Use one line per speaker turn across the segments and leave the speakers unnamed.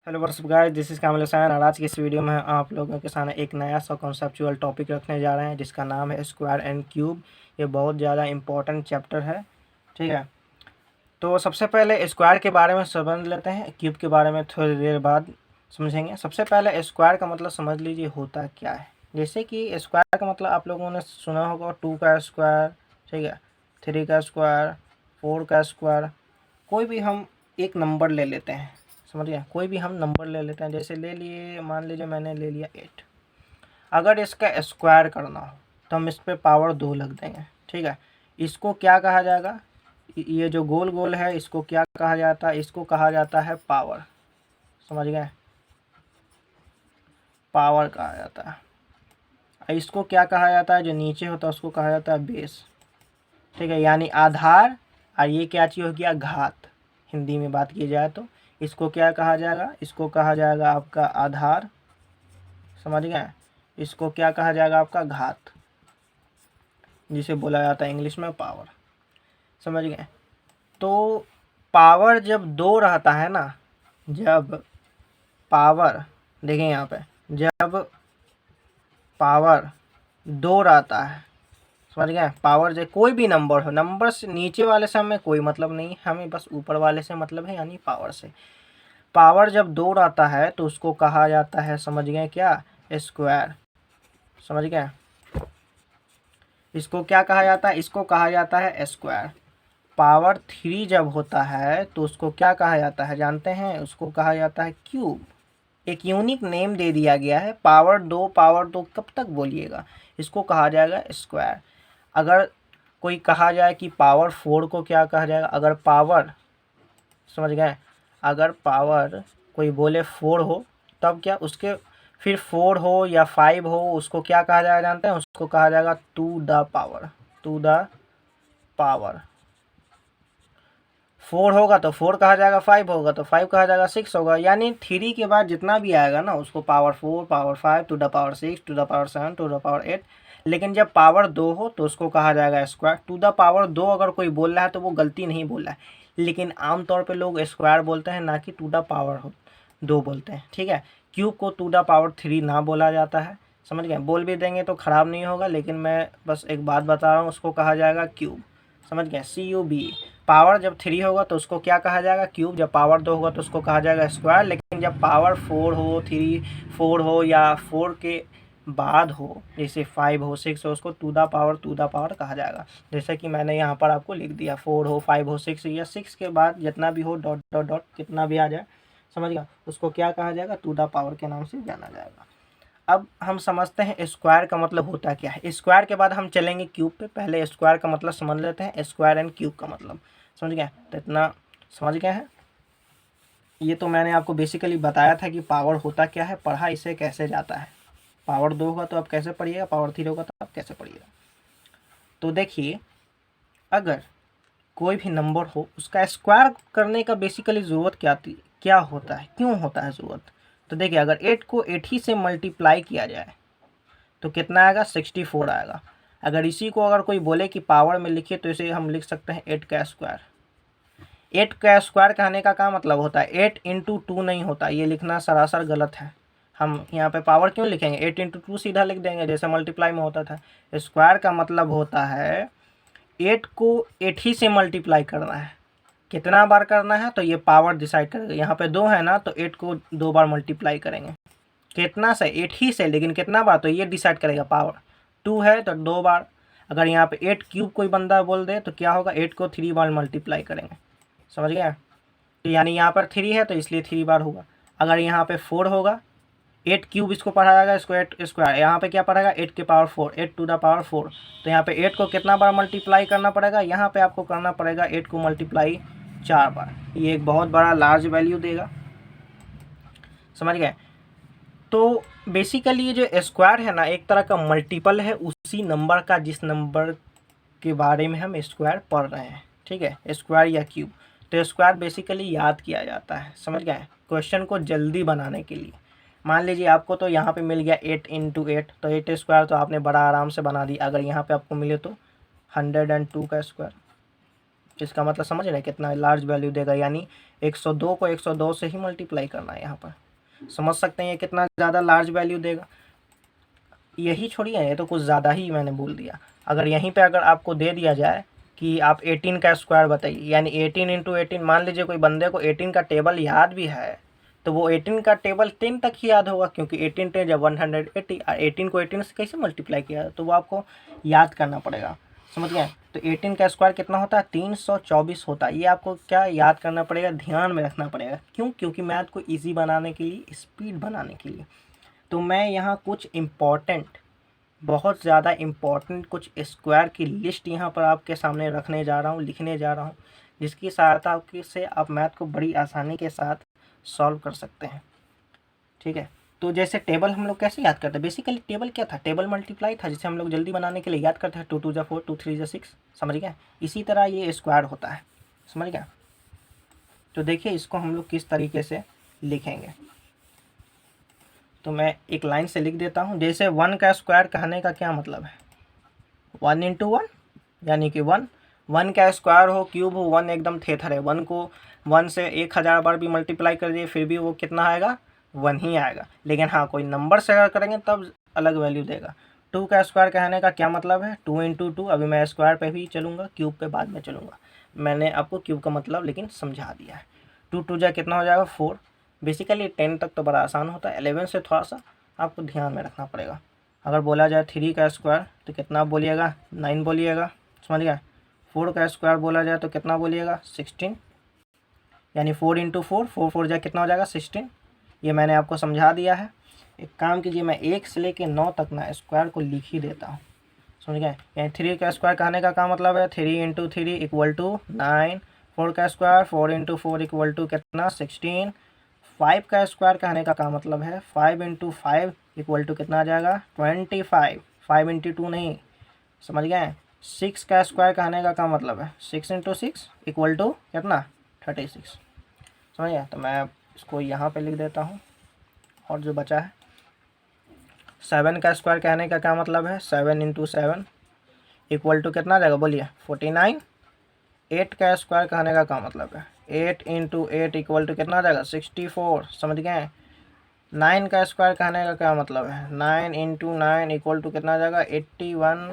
Hello what's up guys, this is Kamil Hussain और आज की इस वीडियो में आप लोगों के सामने एक नया सा कॉन्सेप्चुअल टॉपिक रखने जा रहे हैं जिसका नाम है स्क्वायर एंड क्यूब। ये बहुत ज़्यादा इम्पोर्टेंट चैप्टर है, ठीक है। तो सबसे पहले स्क्वायर के बारे में समझ लेते हैं, क्यूब के बारे में थोड़ी देर बाद समझेंगे। सबसे पहले स्क्वायर का मतलब समझ लीजिए होता क्या है। जैसे कि स्क्वायर का मतलब आप लोगों ने सुना होगा 2 का स्क्वायर, ठीक है, 3 का स्क्वायर, 4 का स्क्वायर। कोई भी हम एक नंबर ले लेते हैं, समझ गए, कोई भी हम नंबर ले लेते हैं। जैसे ले लिए, मान लीजिए मैंने ले लिया 8। अगर इसका स्क्वायर करना हो तो हम इस पर पावर 2 लग देंगे, ठीक है। इसको क्या कहा जाएगा, ये जो गोल गोल है इसको क्या कहा जाता है, इसको कहा जाता है पावर, समझ गए, पावर कहा जाता है। इसको क्या कहा जाता है, जो नीचे होता है उसको कहा जाता है बेस, ठीक है, यानी आधार। और ये क्या चीज़ हो गया, घात। हिंदी में बात की जाए तो इसको क्या कहा जाएगा, इसको कहा जाएगा आपका आधार, समझ गए। इसको क्या कहा जाएगा, आपका घात, जिसे बोला जाता है इंग्लिश में पावर, समझ गए। तो पावर जब 2 रहता है ना, जब पावर, देखें यहाँ पे, जब पावर 2 रहता है, समझ गए। पावर जो कोई भी नंबर हो, नंबर से नीचे वाले से हमें कोई मतलब नहीं, हमें बस ऊपर वाले से मतलब है, यानी पावर से। पावर जब 2 रहता है तो उसको कहा जाता है, समझ गए क्या, स्क्वायर, समझ गए। इसको क्या कहा जाता है, इसको कहा जाता है स्क्वायर। पावर 3 जब होता है तो उसको क्या कहा जाता है, जानते हैं, उसको कहा जाता है क्यूब। एक यूनिक नेम दे दिया गया है, पावर 2 कब तक बोलिएगा, इसको कहा जाएगा स्क्वायर। अगर कोई कहा जाए कि पावर 4 को क्या कहा जाएगा, अगर पावर, समझ गए, अगर पावर कोई बोले 4 हो तब क्या, उसके फिर 4 हो या 5 हो, उसको क्या कहा जाएगा जानते हैं, उसको कहा जाएगा to the power, to the power. 4 होगा तो 4 कहा जाएगा, 5 होगा तो 5 कहा जाएगा, 6 होगा, यानी 3 के बाद जितना भी आएगा ना उसको power 4, power 5, to the power 6, to the power 7, to the power 8। लेकिन जब पावर 2 हो तो उसको कहा जाएगा स्क्वायर। टू द पावर 2 अगर कोई बोल रहा है तो वो गलती नहीं बोल रहा है, लेकिन आमतौर पे लोग स्क्वायर बोलते हैं, ना कि टू द पावर 2 बोलते हैं, ठीक है। क्यूब को टू द पावर 3 ना बोला जाता है, समझ गए। बोल भी देंगे तो ख़राब नहीं होगा, लेकिन मैं बस एक बात बता रहा हूँ, उसको कहा जाएगा क्यूब, समझ गए, CUB। पावर जब 3 होगा तो उसको क्या कहा जाएगा, क्यूब। जब पावर 2 होगा तो उसको कहा जाएगा स्क्वायर। लेकिन जब पावर 4 हो, 3, 4 हो या 4 के बाद हो, जैसे 5 हो, 6 हो, उसको टू द पावर कहा जाएगा। जैसे कि मैंने यहाँ पर आपको लिख दिया, 4 हो, 5 हो, 6 या 6 के बाद जितना भी हो, डॉट डॉट डॉट कितना भी आ जाए, समझ गया, उसको क्या कहा जाएगा, टू द पावर के नाम से जाना जाएगा। अब हम समझते हैं स्क्वायर का मतलब होता क्या है। स्क्वायर के बाद हम चलेंगे क्यूब पे, पहले स्क्वायर का मतलब समझ लेते हैं, स्क्वायर एंड क्यूब का मतलब, समझ गए। तो इतना समझ गए हैं। ये तो मैंने आपको बेसिकली बताया था कि पावर होता क्या है, पढ़ा इसे कैसे जाता है। पावर 2 होगा तो आप कैसे पढ़िएगा, पावर 3 होगा तो आप कैसे पढ़िएगा। तो देखिए, अगर कोई भी नंबर हो उसका स्क्वायर करने का बेसिकली ज़रूरत क्या होता है, क्यों होता है ज़रूरत। तो देखिए, अगर 8 को 8 ही से मल्टीप्लाई किया जाए तो कितना आएगा, 64 आएगा। अगर इसी को अगर कोई बोले कि पावर में लिखिए तो इसे हम लिख सकते हैं 8 का स्क्वायर। 8 का स्क्वायर कहने का क्या मतलब होता है, 8 इंटू 2 नहीं होता, ये लिखना सरासर गलत है। हम यहाँ पे पावर क्यों लिखेंगे, 8 इंटू 2 सीधा लिख देंगे जैसे मल्टीप्लाई में होता था। स्क्वायर का मतलब होता है 8 को 8 ही से मल्टीप्लाई करना है। कितना बार करना है तो ये पावर डिसाइड करेगा। यहाँ पे 2 है ना, तो 8 को 2 बार मल्टीप्लाई करेंगे, कितना से, 8 ही से, लेकिन कितना बार तो ये डिसाइड करेगा। पावर 2 है तो 2 बार। अगर यहाँ पे 8 क्यूब कोई बंदा बोल दे तो क्या होगा, 8 को 3 बार मल्टीप्लाई करेंगे, समझ गया। तो यानी यहाँ पर 3 है तो इसलिए 3 बार होगा। अगर यहाँ पे 4 होगा, 8 क्यूब इसको पढ़ा जाएगा, इसको 8 स्क्वायर, यहाँ पे क्या पढ़ेगा, 8 के पावर 4, 8 टू द पावर 4। तो यहाँ पे 8 को कितना बार मल्टीप्लाई करना पड़ेगा, यहाँ पे आपको करना पड़ेगा 8 को मल्टीप्लाई 4 बार। ये एक बहुत बड़ा लार्ज वैल्यू देगा, समझ गए। तो बेसिकली ये जो स्क्वायर है ना, एक तरह का मल्टीपल है उसी नंबर का जिस नंबर के बारे में हम स्क्वायर पढ़ रहे हैं, ठीक है, स्क्वायर या क्यूब। तो स्क्वायर बेसिकली याद किया जाता है, समझ गए, क्वेश्चन को जल्दी बनाने के लिए। मान लीजिए आपको तो यहाँ पे मिल गया 8 इंटू 8, तो 8 स्क्वायर तो आपने बड़ा आराम से बना दी। अगर यहाँ पे आपको मिले तो 102 का स्क्वायर, इसका मतलब समझ रहे हैं कितना लार्ज वैल्यू देगा, यानी 102 को 102 से ही मल्टीप्लाई करना है यहाँ पर। समझ सकते हैं ये कितना ज़्यादा लार्ज वैल्यू देगा। यही छोड़िए, ये तो कुछ ज़्यादा ही मैंने बोल दिया। अगर यहीं पे अगर आपको दे दिया जाए कि आप 18 का स्क्वायर बताइए, यानी 18 इंटू 18, मान लीजिए कोई बंदे को 18 का टेबल याद भी है, तो वो 18 का टेबल 10 तक ही याद होगा, क्योंकि 18 10 जब 180, 18 को 18 से कैसे मल्टीप्लाई किया, तो वो आपको याद करना पड़ेगा। समझ गए? तो 18 का स्क्वायर कितना होता है? 324 होता है। ये आपको क्या याद करना पड़ेगा, ध्यान में रखना पड़ेगा। क्यों? क्योंकि मैथ को ईजी बनाने के लिए, स्पीड बनाने के लिए। तो मैं यहाँ कुछ इम्पॉर्टेंट, बहुत ज़्यादा इम्पॉर्टेंट कुछ स्क्वायर की लिस्ट यहाँ पर आपके सामने रखने जा रहा हूँ, लिखने जा रहा हूँ, जिसकी सहायता से आप मैथ को बड़ी आसानी के साथ सॉल्व कर सकते हैं। ठीक है, तो जैसे टेबल हम लोग कैसे याद करते हैं? बेसिकली टेबल क्या था? टेबल मल्टीप्लाई था, जिसे हम लोग जल्दी बनाने के लिए याद करते हैं 2 2 जा 4, 2 3 जा 6। समझ गए? इसी तरह ये स्क्वायर होता है। समझ गया? तो देखिए इसको हम लोग किस तरीके से लिखेंगे। तो मैं एक लाइन से लिख देता हूँ। जैसे 1 का स्क्वायर कहने का क्या मतलब है? 1 इंटू 1, यानी कि 1। 1 का स्क्वायर हो, क्यूब हो, 1 एकदम थेथर है। 1 को 1 से 1000 बार भी मल्टीप्लाई कर दिए फिर भी वो कितना आएगा? 1 ही आएगा। लेकिन हाँ, कोई नंबर से अगर करेंगे तब अलग वैल्यू देगा। 2 का स्क्वायर कहने का क्या मतलब है? 2 इंटू 2। अभी मैं स्क्वायर पे भी चलूँगा, क्यूब पे बाद में चलूँगा। मैंने आपको क्यूब का मतलब लेकिन समझा दिया है। 2 2 जा कितना हो जाएगा? 4। बेसिकली 10 तक तो बड़ा आसान होता है, 11 से थोड़ा सा आपको ध्यान में रखना पड़ेगा। अगर बोला जाए 3 का स्क्वायर तो कितना बोलिएगा? 9 बोलिएगा। समझ गया? 4 का स्क्वायर बोला जाए तो कितना बोलिएगा? 16, यानी 4 इंटू 4, 4 4 जा कितना हो जाएगा? 16। ये मैंने आपको समझा दिया है। एक काम कीजिए, मैं 1 से लेके 9 तक ना स्क्वायर को लिख ही देता हूँ। समझ गए? यानी 3 का स्क्वायर कहने का क्या मतलब है? 3 इंटू 3 इक्वल टू 9। 4 का स्क्वायर 4 इंटू 4 इक्वल टू कितना? 16। 5 का स्क्वायर कहने का क्या मतलब है? 5 इंटू 5 इक्वल टू कितना आ जाएगा? 25। 5 इंटू 2 नहीं। समझ गए? 6 का स्क्वायर कहने का क्या मतलब है? 6 इंटू 6 इक्वल टू कितना? 36। समझ गया? तो मैं इसको यहाँ पे लिख देता हूँ। और जो बचा है, 7 का स्क्वायर कहने का क्या मतलब है? 7 इंटू 7 इक्वल टू कितना आ जाएगा? बोलिए 49। 8 का स्क्वायर कहने का क्या मतलब है? 8 इंटू 8 इक्वल टू कितना आ जाएगा? 64। समझ गए? 9 का स्क्वायर कहने का क्या मतलब है? 9 इंटू 9 इक्वल टू कितना आ जाएगा? 81।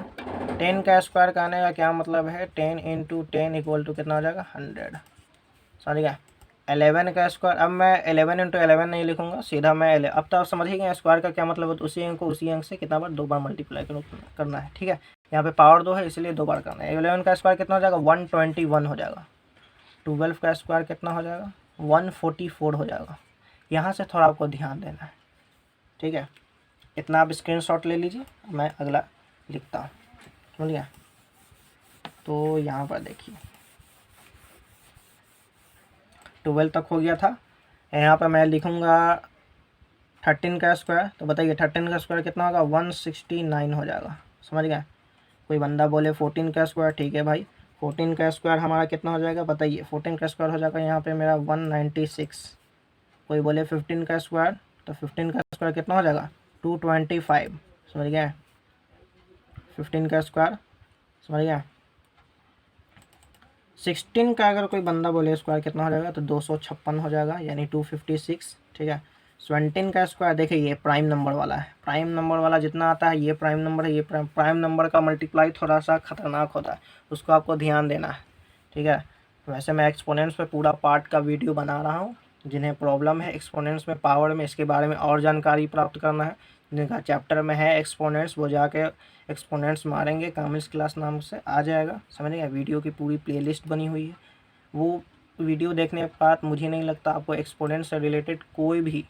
10 का स्क्वायर कहने का क्या मतलब है? 10 इंटू 10 इक्वल टू कितना आ जाएगा? 100। समझ गया? 11 का स्क्वायर, अब मैं 11 इंटू 11 नहीं लिखूंगा, सीधा मैं अब तो आप समझ ही गए स्क्वायर का क्या मतलब है। तो उसी अंक को उसी अंक से कितना बार? 2 बार मल्टीप्लाई करना है। ठीक है, यहाँ पे पावर 2 है इसलिए 2 बार करना है। 11 का स्क्वायर कितना हो जाएगा? 121 हो जाएगा। 12 का स्क्वायर कितना हो जाएगा? 144 हो जाएगा। यहाँ से थोड़ा आपको ध्यान देना है। ठीक है, इतना आप स्क्रीनशॉट ले लीजिए, मैं अगला लिखता हूँ। समझ गया? तो यहाँ पर देखिए 12 तक हो गया था। यहाँ पर मैं लिखूँगा 13 का स्क्वायर। तो बताइए 13 का स्क्वायर कितना होगा? 169 हो जाएगा। समझ गए? कोई बंदा बोले 14 का स्क्वायर, ठीक है भाई, 14 का स्क्वायर हमारा कितना हो जाएगा? बताइए 14 का स्क्वायर हो जाएगा यहाँ पे मेरा 196। कोई बोले 15 का स्क्वायर, तो 15 का स्क्वायर कितना हो जाएगा? 225। समझ गए? 15 का स्क्वायर। समझ गया? 16 का अगर कोई बंदा बोले स्क्वायर कितना हो जाएगा? तो 256 हो जाएगा, यानी 256। ठीक है? 17 का स्क्वायर, देखिए ये प्राइम नंबर वाला है। प्राइम नंबर वाला जितना आता है ये प्राइम नंबर है, ये प्राइम नंबर का मल्टीप्लाई थोड़ा सा खतरनाक होता है, उसको आपको ध्यान देना है। ठीक है? वैसे मैं एक्सपोनेंट्स पे पूरा पार्ट का वीडियो बना रहा हूँ। जिन्हें प्रॉब्लम है एक्सपोनेंट्स में, पावर में, इसके बारे में और जानकारी प्राप्त करना है, जिनका चैप्टर में है एक्सपोनेंट्स, वो जाके एक्सपोनेंट्स मारेंगे, कामिल्स क्लास नाम से आ जाएगा। समझ गए? वीडियो की पूरी प्लेलिस्ट बनी हुई है। वो वीडियो देखने के बाद मुझे नहीं लगता आपको एक्सपोनेंट्स से रिलेटेड कोई भी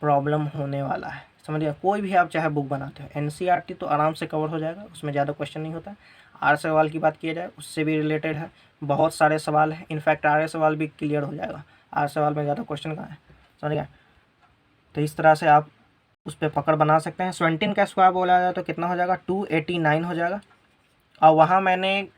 प्रॉब्लम होने वाला है। समझ गया? कोई भी आप चाहे बुक बनाते हो, एनसीईआरटी तो आराम से कवर हो जाएगा, उसमें ज़्यादा क्वेश्चन नहीं होता है। आर सवाल की बात किया जाए उससे भी रिलेटेड है, बहुत सारे सवाल हैं। इनफैक्ट आर सवाल भी क्लियर हो जाएगा, आर सवाल में ज़्यादा क्वेश्चन कहाँ है। समझ गया? तो इस तरह से आप उस पर पकड़ बना सकते हैं। 17 का स्क्वायर बोला जाए तो कितना हो जाएगा? 289 हो जाएगा। और वहाँ मैंने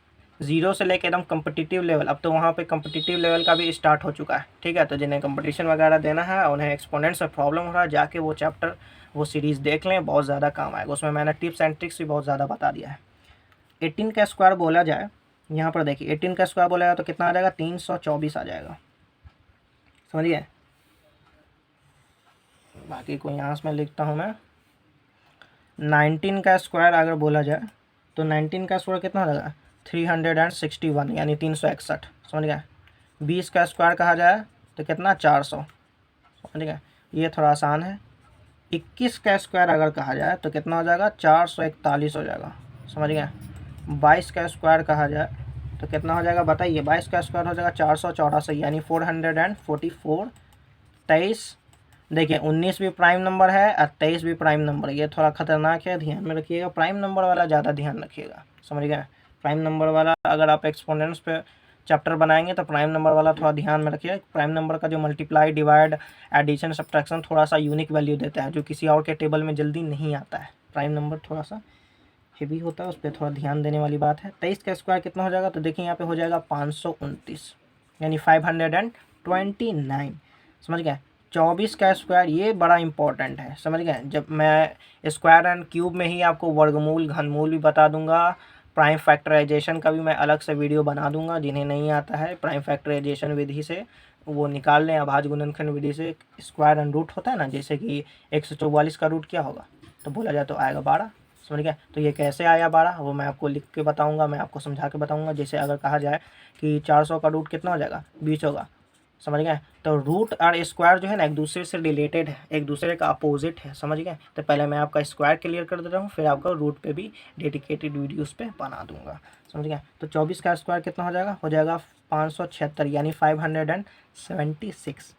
0 से लेकर एकदम कम्पिटिटिव लेवल, अब तो वहाँ पे कम्पिटिटिव लेवल का भी स्टार्ट हो चुका है। ठीक है? तो जिन्हें कंपटीशन वगैरह देना है, उन्हें एक्सपोनेंट्स में प्रॉब्लम हो रहा है, जाके वो चैप्टर, वो सीरीज़ देख लें, बहुत ज़्यादा काम आएगा। उसमें मैंने टिप्स एंड ट्रिक्स भी बहुत ज़्यादा बता दिया है। 18 का स्क्वायर बोला जाए यहाँ पर देखिए 18 का स्क्वायर बोलेगा तो कितना आ जाएगा, 324 आ जाएगा, समझिए। बाकी को यहाँ से मैं लिखता हूँ मैं, 19 का स्क्वायर अगर बोला जाए तो 19 का स्क्वायर कितना हो जाएगा, 361 यानी 361, समझ गया। 20 का स्क्वायर कहा जाए तो कितना, 400, समझ गया, ये थोड़ा आसान है। 21 का स्क्वायर अगर कहा जाए तो कितना हो जाएगा, 441 हो जाएगा, समझ गया। 22 का स्क्वायर कहा जाए तो कितना हो जाएगा बताइए, 22 का स्क्वायर हो जाएगा 484 यानी 444। 23, देखिए 19 भी प्राइम नंबर है और 23 भी प्राइम नंबर है, ये थोड़ा खतरनाक है, ध्यान में रखिएगा। प्राइम नंबर वाला ज़्यादा ध्यान रखिएगा, समझ गए। प्राइम नंबर वाला अगर आप एक्सपोनेंट्स पे चैप्टर बनाएंगे तो प्राइम नंबर वाला थोड़ा ध्यान में रखिए। प्राइम नंबर का जो मल्टीप्लाई, डिवाइड, एडिशन, सब्ट्रैक्शन थोड़ा सा यूनिक वैल्यू देता है, जो किसी और के टेबल में जल्दी नहीं आता है। प्राइम नंबर थोड़ा सा हेवी होता है, उस पर थोड़ा ध्यान देने वाली बात है। 23 का स्क्वायर कितना हो जाएगा तो देखिए यहाँ पे हो जाएगा 529 यानी 529, समझ गए। 24 का स्क्वायर ये बड़ा इंपॉर्टेंट है, समझ गए। जब मैं स्क्वायर एंड क्यूब में ही आपको वर्गमूल, घनमूल भी बता दूंगा, प्राइम फैक्टराइजेशन का भी मैं अलग से वीडियो बना दूंगा। जिन्हें नहीं आता है प्राइम फैक्टराइजेशन विधि से वो निकाल लें, अभाज्य गुणनखंड विधि से स्क्वायर एंड रूट होता है ना, जैसे कि 144 का रूट क्या होगा तो बोला जाए तो आएगा 12, समझ गया। तो ये कैसे आया 12 वो मैं आपको लिख के बताऊंगा, मैं आपको समझा के बताऊंगा। जैसे अगर कहा जाए कि 400 का रूट कितना हो जाएगा, 20 होगा, समझ गए। तो रूट और स्क्वायर जो है ना एक दूसरे से रिलेटेड है, एक दूसरे का अपोजिट है, समझ गए। तो पहले मैं आपका स्क्वायर क्लियर कर देता हूँ, फिर आपका रूट पे भी डेडिकेटेड वीडियोस पे बना दूंगा, समझ गए। तो 24 का स्क्वायर कितना हो जाएगा 576 यानी 576।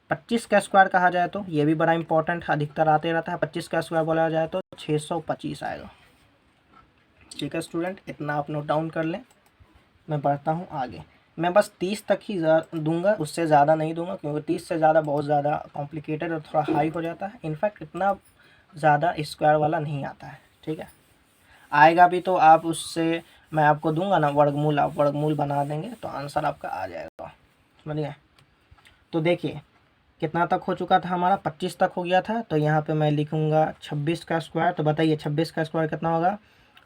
25 का स्क्वायर कहा जाए तो ये भी बड़ा इंपॉर्टेंट अधिकतर आते रहता है। 25 का स्क्वायर बोला जाए तो 625 आएगा, ठीक है स्टूडेंट, इतना आप नोट डाउन कर लें। मैं बढ़ता हूँ आगे। मैं बस 30 तक ही दूंगा, उससे ज़्यादा नहीं दूंगा, क्योंकि 30 से ज़्यादा बहुत ज़्यादा कॉम्प्लिकेटेड और थोड़ा हाई हो जाता है। इनफैक्ट इतना ज़्यादा स्क्वायर वाला नहीं आता है, ठीक है। आएगा भी तो आप उससे मैं आपको दूंगा ना वर्गमूल, आप वर्गमूल बना देंगे तो आंसर आपका आ जाएगा, समझिए। तो देखिए कितना तक हो चुका था हमारा, 25 तक हो गया था। तो यहाँ पे मैं लिखूँगा 26 का स्क्वायर। तो बताइए 26 का स्क्वायर कितना होगा,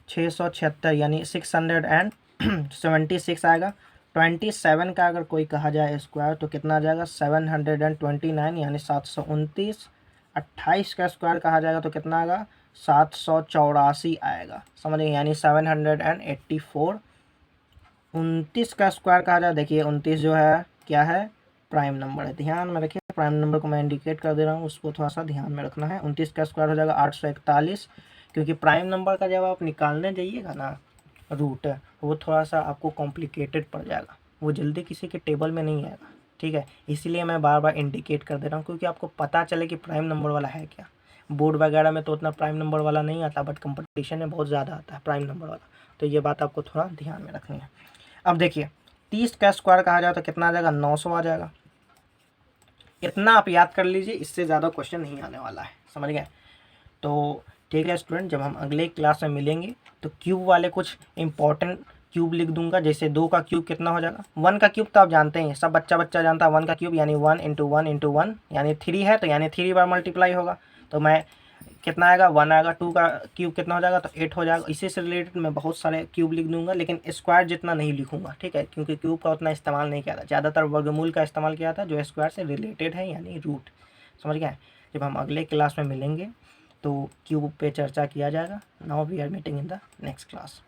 676 यानी 676 आएगा। 27 का अगर कोई कहा जाए स्क्वायर तो कितना आ जाएगा, 729 यानी 729। 28 का स्क्वायर कहा जाएगा तो कितना आएगा, 784 आएगा, समझिए, यानी 784। 29 का स्क्वायर कहा जाए, देखिए 29 जो है क्या है, प्राइम नंबर है, ध्यान में रखिए। प्राइम नंबर को मैं इंडिकेट कर दे रहा हूँ, उसको थोड़ा सा ध्यान में रखना है। 29 का स्क्वायर हो जाएगा 841, क्योंकि प्राइम नंबर का जब आप निकालने जाइएगा ना रूट, वो थोड़ा सा आपको कॉम्प्लिकेटेड पड़ जाएगा, वो जल्दी किसी के टेबल में नहीं आएगा, ठीक है। इसीलिए मैं बार बार इंडिकेट कर दे रहा हूँ, क्योंकि आपको पता चले कि प्राइम नंबर वाला है क्या। बोर्ड वगैरह में तो उतना प्राइम नंबर वाला नहीं आता, बट कंपटीशन में बहुत ज़्यादा आता है प्राइम नंबर वाला, तो ये बात आपको थोड़ा ध्यान में रखनी है। अब देखिए 30 का स्क्वायर कहा जाए तो कितना आ जाएगा, 900 आ जाएगा। इतना आप याद कर लीजिए, इससे ज़्यादा क्वेश्चन नहीं आने वाला है, समझ गए। तो ठीक है स्टूडेंट, जब हम अगले क्लास में मिलेंगे तो क्यूब वाले कुछ इंपॉर्टेंट क्यूब लिख दूंगा। जैसे 2 का क्यूब कितना हो जाएगा, 1 का क्यूब तो आप जानते हैं, सब बच्चा जानता है। 1 का क्यूब यानी 1 × 1 × 1 यानी 3 है, तो यानी 3 बार मल्टीप्लाई होगा, तो मैं कितना आएगा, 1 आएगा। 2 का क्यूब कितना हो जाएगा तो 8 हो जाएगा। इसी से रिलेटेड मैं बहुत सारे क्यूब लिख दूंगा, लेकिन स्क्वायर जितना नहीं लिखूंगा, ठीक है, क्योंकि क्यूब का उतना इस्तेमाल नहीं किया था, ज़्यादातर वर्गमूल का इस्तेमाल किया था जो स्क्वायर से रिलेटेड है यानी रूट, समझ गए। जब हम अगले क्लास में मिलेंगे तो क्यूब पे चर्चा किया जाएगा। Now we are meeting in the next class.